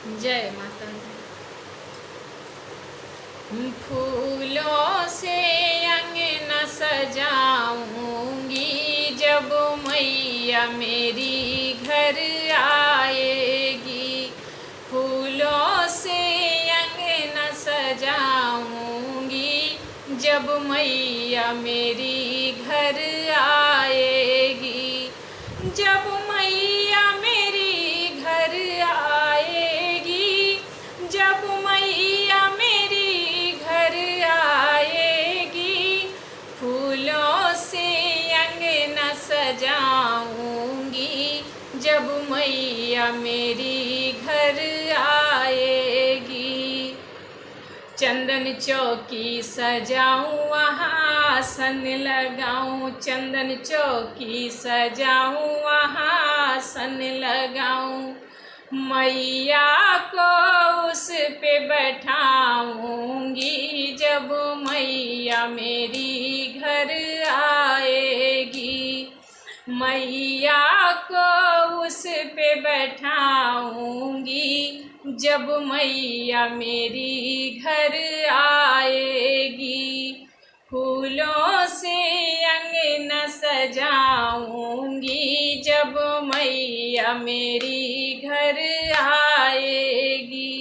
जय माता दी। फूलों से अंगना सजाऊंगी जब मैया मेरी घर आएगी। फूलों से अंगना सजाऊंगी जब मैया मेरी घर आएगी। जब मैया मेरी घर आएगी, जब मैया मेरी घर आएगी, फूलों से अंगना सजाऊंगी जब मैया मेरी घर आएगी। चंदन चौकी सजाऊं वहाँ आसन लगाऊं, चंदन चौकी सजाऊं वहाँ आसन लगाऊं। मैया को उस पे बैठाऊंगी जब मैया मेरी घर आएगी। मैया को उस पे बैठाऊंगी जब मैया मेरी घर आएगी। फूलों से अंगना सजाऊंगी जब मैया मेरी घर आएगी।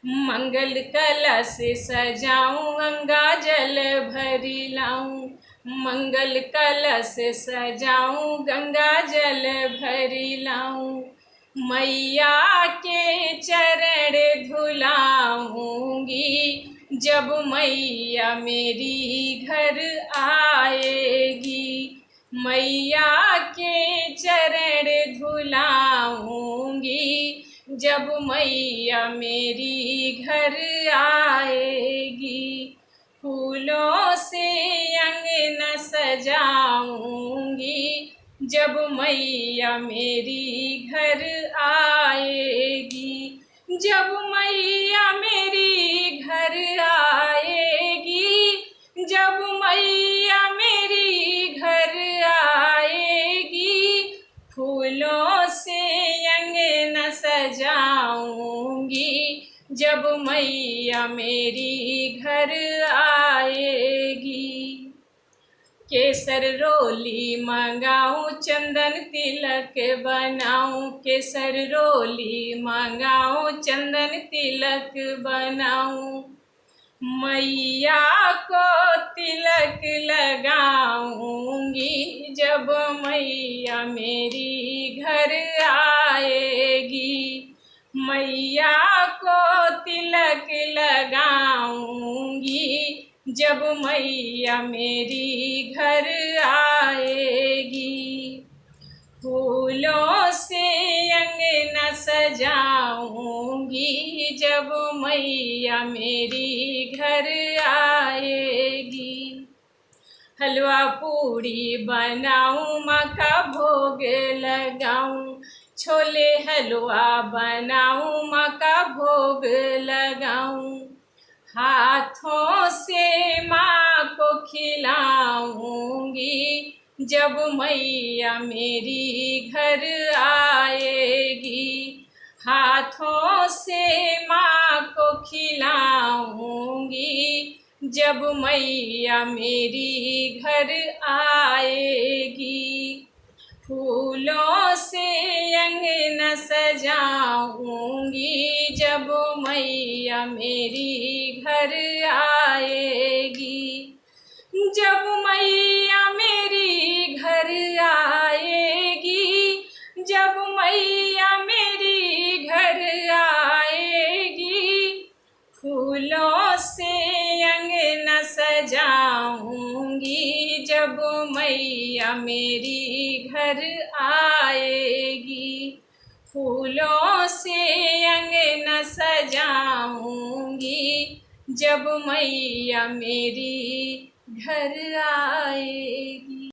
मंगल कलश सजाऊं गंगा जल भरी लाऊं, मंगल कलश सजाऊं गंगा जल भरी लाऊं। मैया के चरण धुलाऊंगी जब मैया मेरी घर आएगी। मैया के चरण धुलाऊंगी जब मैया मेरी घर आएगी। फूलों से अंगना सजाऊंगी जब मैया मेरी घर आएगी। जब मैया मेरी घर आएगी, जब मैया मेरी घर आएगी, फूलों से अंगना सजाऊंगी जब मैया मेरी घर आएगी। केसर रोली मंगाऊं चंदन तिलक बनाऊं, केसर रोली मंगाऊं चंदन तिलक बनाऊं। मैया को तिलक लगाऊंगी जब मैया मेरी घर आएगी। मैया को तिलक लगाऊंगी जब मैया मेरी घर आएगी। फूलों से अंगना सजाऊंगी जब मैया मेरी घर आएगी। हलवा पूड़ी बनाऊं माँ का भोग लगाऊं, छोले हलवा बनाऊं माँ का भोग लगाऊं। हाथों से माँ को खिलाऊंगी जब मैया मेरी घर आएगी। हाथों से माँ को खिलाऊंगी जब मैया मेरी घर आएगी। फूलों से अंगना सजाऊंगी जब मैया मेरी घर आएगी। जब मैया मेरी घर आएगी, जब मैया मेरी घर आएगी, फूलों से अंगना सजाऊंगी जब मैया मेरी घर आएगी। फूलों से अंगना सजाऊंगी जब मैया मेरी घर आएगी।